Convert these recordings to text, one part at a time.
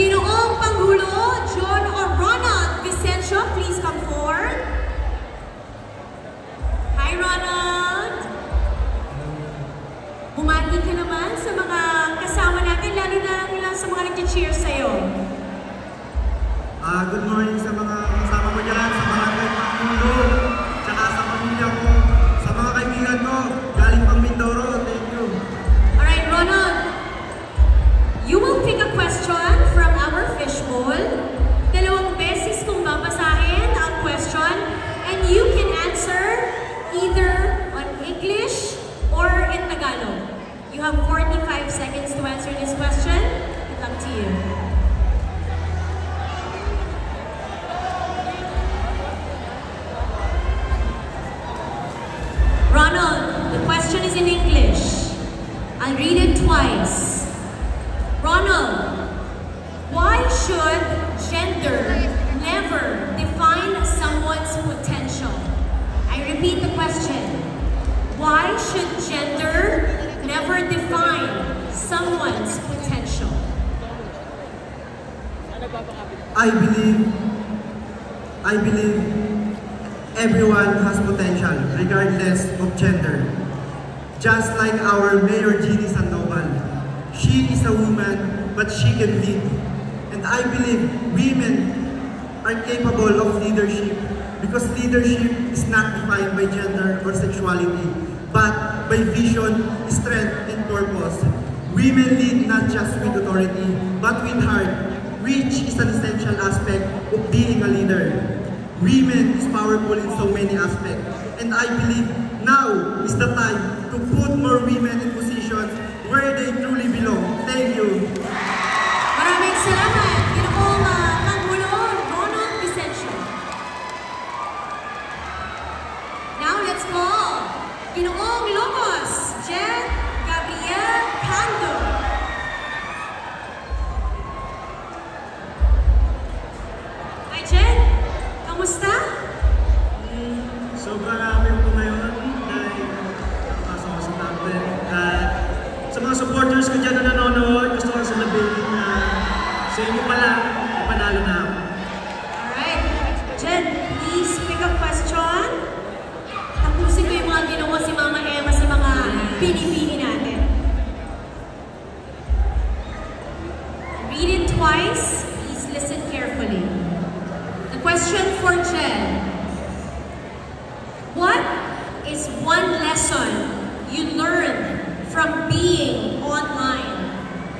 Ginoong Pangulo John or Ronald Vicencio, please come forward. Hi, Ronald. Bumati ka naman sa mga kasama natin, lalo na ilan sa mga nag-cheer sa'yo. Good morning sa mga kasama mo dyan, sa mga Pangulo, tsaka sa pamilya ko, sa mga kaibigan ko, galing pang Mindoro. Thank you. Alright, Ronald. You will pick a question from our fishbowl. Dalawang beses kung babasahin ang question, and you can answer either on English or in Tagalog. You have 45 seconds to answer this question. It's up to you. Ronald, the question is in English. I'll read it twice. Ronald, why should gender never define someone's potential? I repeat the question. Why should gender never define someone's potential? I believe everyone has potential, regardless of gender. Just like our Mayor Jeannie Sandoval. She is a woman, but she can lead. And I believe women are capable of leadership because leadership is not defined by gender or sexuality, but by vision, strength, and purpose. Women lead not just with authority, but with heart, which is an essential aspect of being a leader. Women is powerful in so many aspects, and I believe now is the time to put more women in positions where they truly belong. Thank you. Maraming salamat, Ginoong Pangulo Ronald Vicencio. Now let's call Ginoong Locos Jen Gabriel Cando. Hi Jen, kamusta? Sobrang happy ko ngayon dahil pasok ko sa tablet. Sa mga supporters ko dyan na nanonood, gusto ko sabihin na sa inyo pala, panalo na ako. Alright, Jen, please pick a question. Tapusin ko yung mga ginawa si Mama Emma sa mga pinipili natin. Read it twice. Please listen carefully. The question for Jen. What is one lesson you learned from being online?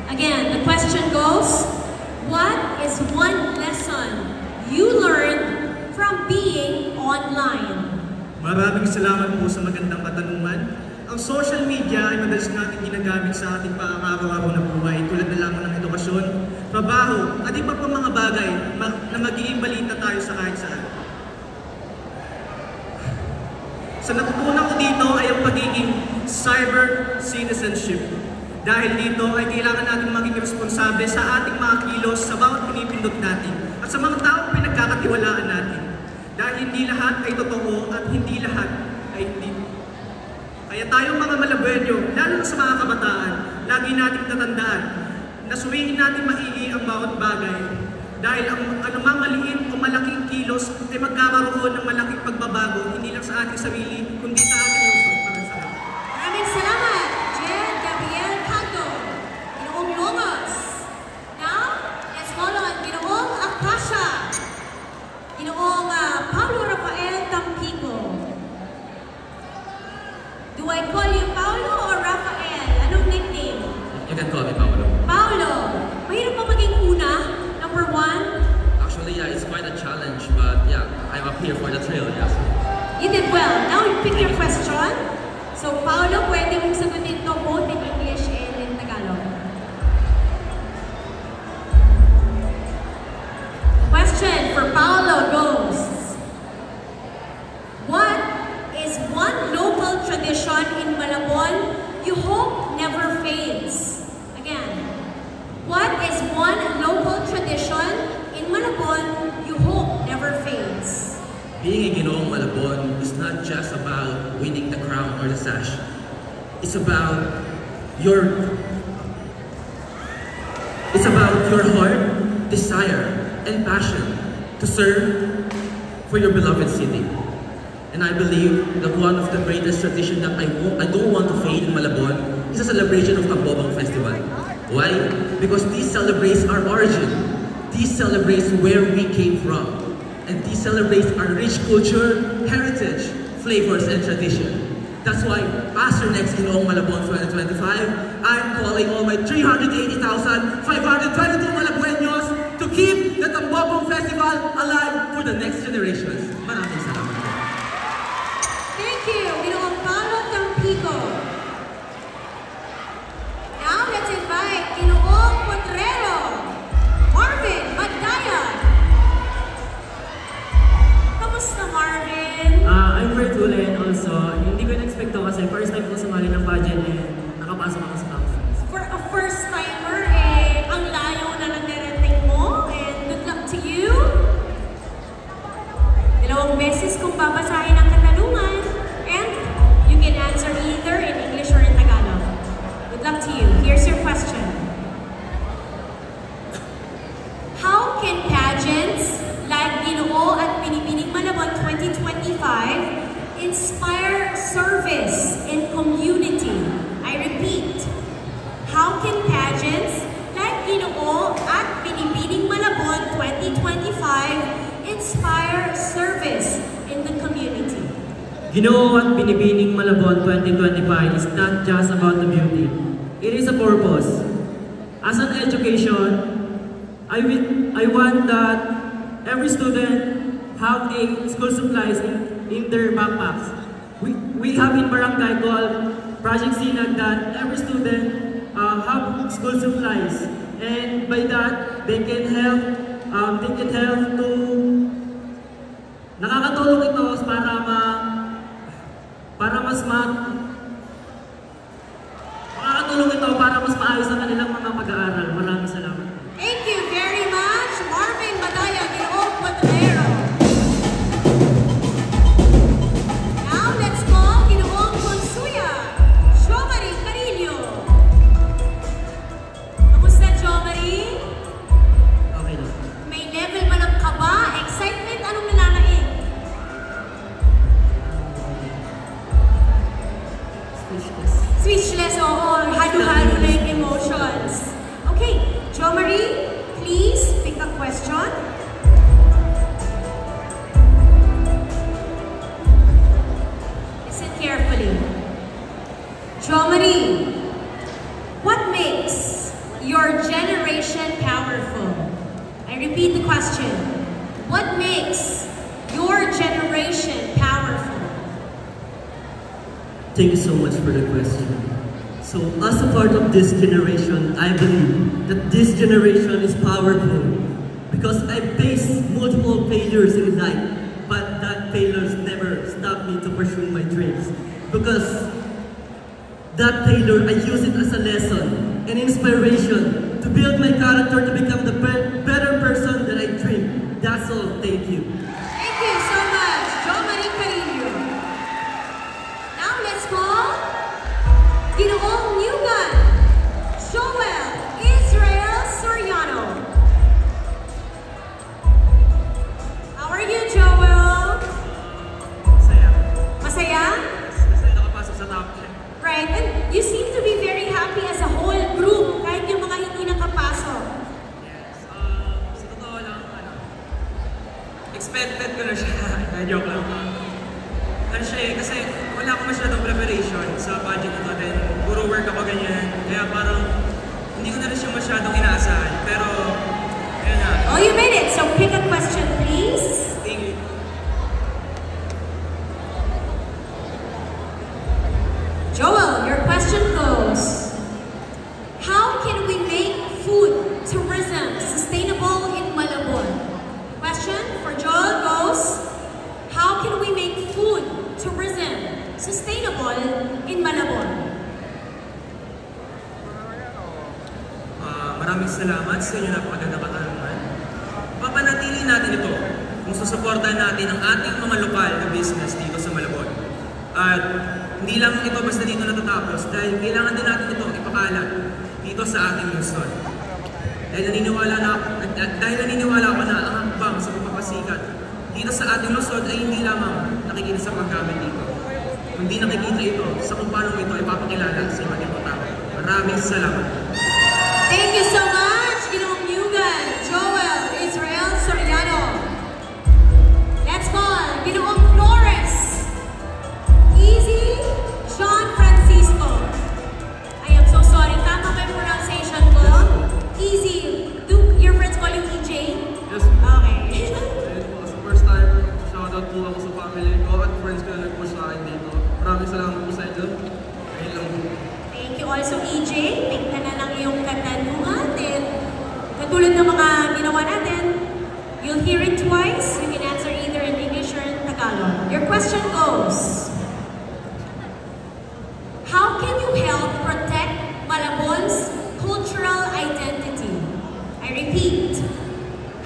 Again, the question goes, what is one lesson you learned from being online? Maraming salamat po sa magandang katanungan. Ang social media ay madalas natin ginagamit sa ating pang-araw-araw na buhay tulad na lamang ng edukasyon, trabaho, at iba pang mga bagay na magiging balita tayo sa kahit saan. Sa natutunan ko dito ay ang pagiging cyber citizenship. Dahil dito ay kailangan natin maging responsable sa ating mga kilos sa bawat pinipindot natin at sa mga taong pinagkakatiwalaan natin. Dahil hindi lahat ay totoo at hindi lahat ay hindi. Kaya tayong mga Malabueño, lalo na sa mga kabataan, lagi nating tatandaan na suriin natin maigi ang bawat bagay. Dahil ang anumang maliit o malaking kilos ay magkakaroon ng malaking pagbabago, hindi lang sa ating sarili, kundi sa ating lungsod. Maraming salamat. Maraming salamat, Jen Gabriel Cando, Ginoong Logos. Now, let's call on Ginoong Akasha, Ginoong Paulo Rafael Tampico. Do I call you Paulo or Rafael? Anong nickname? You can call me Paolo. Paulo, mahirap pa maging una? Number one? Actually, yeah, it's quite a challenge, but yeah, I'm up here for the thrill, yes. You did well. Now you pick your question. So, Paolo, pwede mong sagutin to both in English and in Tagalog. Question for Paolo goes, what is one local tradition in Malabon you hope never fades? Again, what is one local tradition in Malabon you hope never fades? Being a Ginoong Malabon is not just about winning the crown or the sash. It's about your heart, desire, and passion to serve for your beloved city. And I believe that one of the greatest traditions that I don't want to fade in Malabon is a celebration of Kambobong Festival. Why? Because this celebrates our origin. This celebrates where we came from. And this celebrates our rich culture, heritage, flavors, and tradition. That's why, as your next Ginoong Malabon 2025, I'm calling all my 380,522 Malabueños to keep the Kambobong Festival alive for the next generations. Maraming salamat. Thank you, Ginoong Paolo Tampico. Now let's invite Ginoong Potrero, Marvin Madaya. Kamusta, Marvin? I'm grateful and also, hindi ko na-expect to kasi first time ko sumali ng pageant and nakapasok ako sa conference. For a first-timer, ang layo na nagdarating mo, and good luck to you. Dalawang beses kung babasahin ang katanungan, and you can answer either in English or in Tagalog. Good luck to you. Here's your question. How can pageants like Ginoo at Binibining Malabon 2025 inspire service and community? I repeat, how can pageants like Ginoo at Binibining Malabon 2025 inspire service in the community? Ginoo at Binibining Malabon 2025 is not just about the beauty. It is a purpose. As an education, I want that every student have a school supplies in their backpacks. We have in Barangay called Project Sinag that every student have school supplies, and by that they can help to nakakatulong ito para mas maayos ang kanilang mga pag-aaral. Maraming salamat. Thank you very much, Marvin Madaya, Ginoong Potrero. Now let's call Ginoong Consuya, Jomari Carillo. Kamusta, Jomari? Okay lang. May level ba ng kaba, excitement? Anong nananaig? Speechless. Speechless, oo. Halo-halo na yung emotions. Okay, Jomari, please pick a question. Listen carefully. Jomari, what makes your generation powerful? I repeat the question. What makes your generation powerful? Thank you so much for the question. So, as a part of this generation, I believe that this generation is powerful because I faced multiple failures in life, but that failures never stopped me to pursue my dreams. Because that failure, I use it as a lesson and inspiration to build my character to become the better person that I dream. That's all. Thank you. Thank you so much, Jomari Carillo. Now let's call Ginoong Newgan, Joel Israel Soriano. How are you, Joel? Masaya. Masaya? Kasi nakapasok sa top 10. Right, and you seem to be very happy as a whole group, kahit yung mga hindi nakapasok. Yes. Sa totoo lang, expected ko na siya. Joke lang. Ano siya eh, kasi wala akong masyadong preparation sa budget na to. Then, puro work ako ganyan. Kaya parang, hindi ko na rin siya masyadong inaasahan. Pero, ayun na. Oh, you made it, so pick a question, please. Thank you. Joel, your question goes, how can we make food tourism sustainable in Malabon? Question for Joel goes, how can we make food tourism sustainable in Malabon? Maraming salamat sa inyo napakagandang katanungan. Papanatili natin ito kung susuportahan natin ang ating mga lokal na business dito sa Malabon. At hindi lang ito basta dito natatapos dahil kailangan din natin ito ipakalat dito sa ating Luzon. Dahil naniniwala dahil naniniwala ko na ang hakbang sa pagpapasikat dito sa ating lungsod ay hindi lamang nakikita sa paggamit dito. Kundi nakikita ito sa kung paano ito ipapakilala sa iba't ibang tao. Maraming salamat. Thank you so much, Ginoong Yugan, Joel, Israel Soriano. Let's call Ginoong Flores, Easy, John Francisco. I am so sorry, tama ba yung pronunciation ko? Easy. Do your friends call you EJ? Yes. Okay. Ayun po, sa first time, shoutout po ako sa family ko at friends ko na nag-push sa akin dito. Maraming salamat po sa inyo. Ayun lang po. Thank you also, EJ. Tingnan na lang yung katanungan. And katulad ng mga ginawa natin, you'll hear it twice. You can answer either in English or in Tagalog. Your question goes, how can you help protect Malabon's cultural identity? I repeat,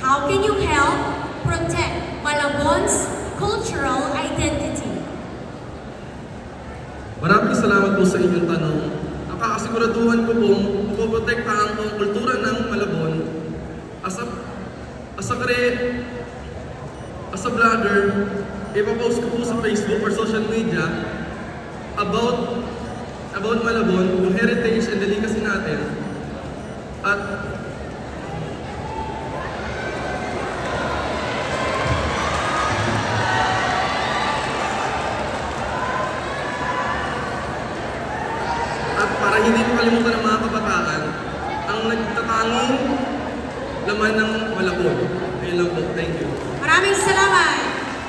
how can you help protect Malabon's cultural identity? Maraming salamat po sa inyong tanong. Nakakasiguraduhan ko pong pupoprotektahan ang kultura ng Malabon as a vlogger. Ipapost ko po sa Facebook or social media about Malabon, yung heritage and the legacy natin. At para hindi makalimutan ng mga kabataan, ang nagtatanging laman ng Malabon. Ayun lang po. Thank you. Maraming salamat,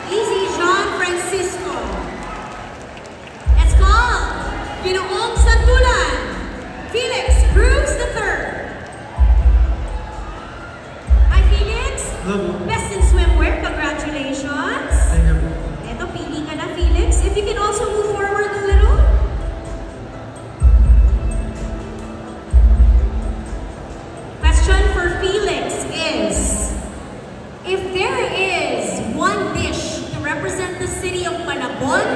Easy John Francisco. Let's call Ginoong Santulan, Felix Cruz III. Hi, Felix. Hello. Best in swimwear. Congratulations. Thank you. Eto, pili ka na, Felix. If you can also move forward a little. Question for Felix is, if there is one dish to represent the city of Malabon,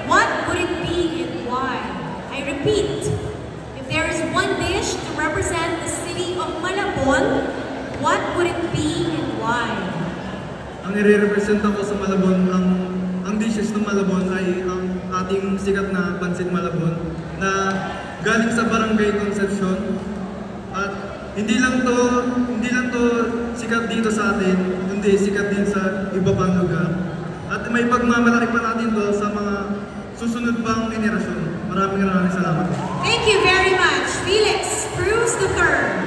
what would it be and why? I repeat, if there is one dish to represent the city of Malabon, what would it be and why? Ang i-represent ko sa Malabon, ang dishes ng Malabon ay ang ating sikat na Pansit Malabon na galing sa Barangay Concepcion. At hindi lang to sikat dito sa atin, kundi sikat din sa iba pang lugar. At may pagmamalaki pa natin to sa mga susunod pang henerasyon. Maraming salamat. Thank you very much, Felix Cruz III.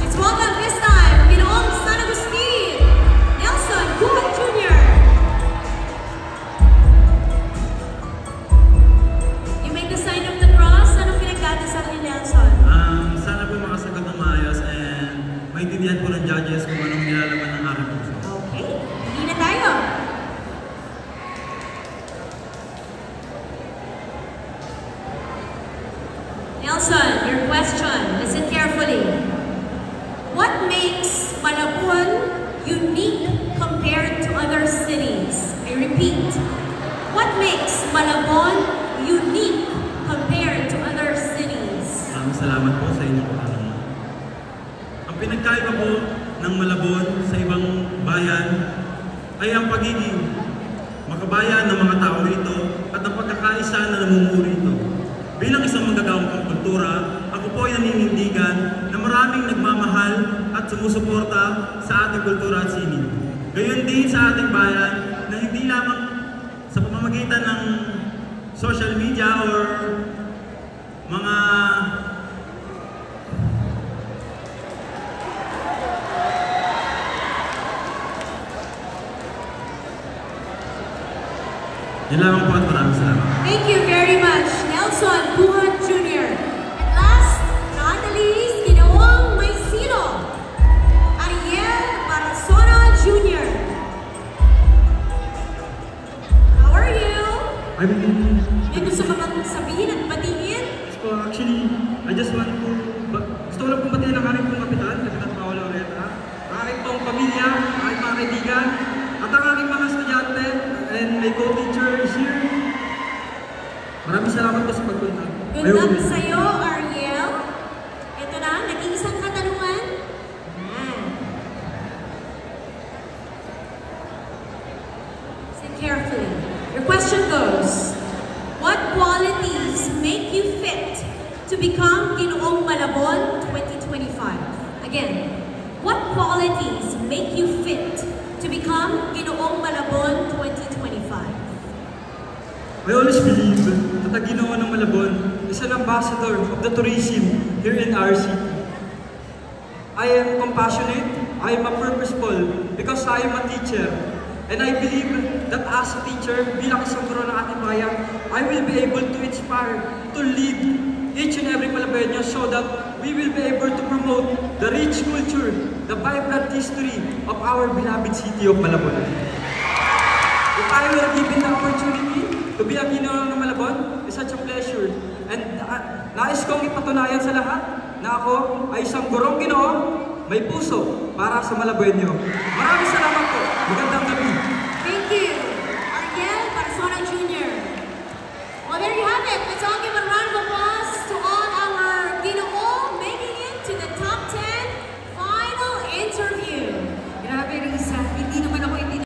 Let's welcome this time, Ginoong San Agustin, Nelson Guan Jr. You made the sign of the cross. Anong pinagdadasal ni Nelson? Sana po makasagot ng maayos and maintindihan po ng judges kung anong nilalaman ng aking puso. Okay, hindi na tayo. Nelson, your question. Listen carefully. What makes Malabon unique compared to other cities? I repeat, what makes Malabon unique compared to other cities? Maraming salamat po sa inyong katanungan. Ang pinagkaiba po ng Malabon sa ibang bayan ay ang pagiging makabayan ng mga tao rito at ang pagkakaisa na namumuo rito. Bilang isang manggagawang pangkultura, ako po ay naninindigan na maraming nagmamahal at sumusuporta sa ating kultura at sining. Gayon din sa ating bayan na hindi lamang sa pamamagitan ng social media or mga yun lamang po at maraming salamat. Thank you very much, Nelson Guan Jr. And last, not the least, Ginoong Maysilo, Ariel Barasona Jr. How are you? May gusto ka bang sabihin at batiin? So actually, I just want to, gusto ko lang pong batiin ang aking pong Kapitan Paolo Oreta, ang aking pong pamilya, ang aking mga kaibigan, at ang aking mga estudyante, and my co-teacher is here. Maraming salamat po sa pagpunta. Good luck sa'yo, Ariel. Ito na, naging isang katanungan. to become Ginoong Malabon 2025? Again, what qualities make you fit to become Ginoong Malabon 2025? I always believe that ang Ginoo ng Malabon is an ambassador of the tourism here in our city. I am compassionate, I am a purposeful, because I am a teacher. And I believe that as a teacher, bilang isang guro ng ating bayan, I will be able to inspire, to lead each and every Malabenyo so that we will be able to promote the rich culture, the vibrant history of our beloved city of Malabon. If I were given the opportunity to be a Ginoo ng Malabon, it's such a pleasure. And nais kong ipatunayan sa lahat na ako ay isang gurong Ginoo, may puso para sa Malabenyo. Maraming salamat po. Magandang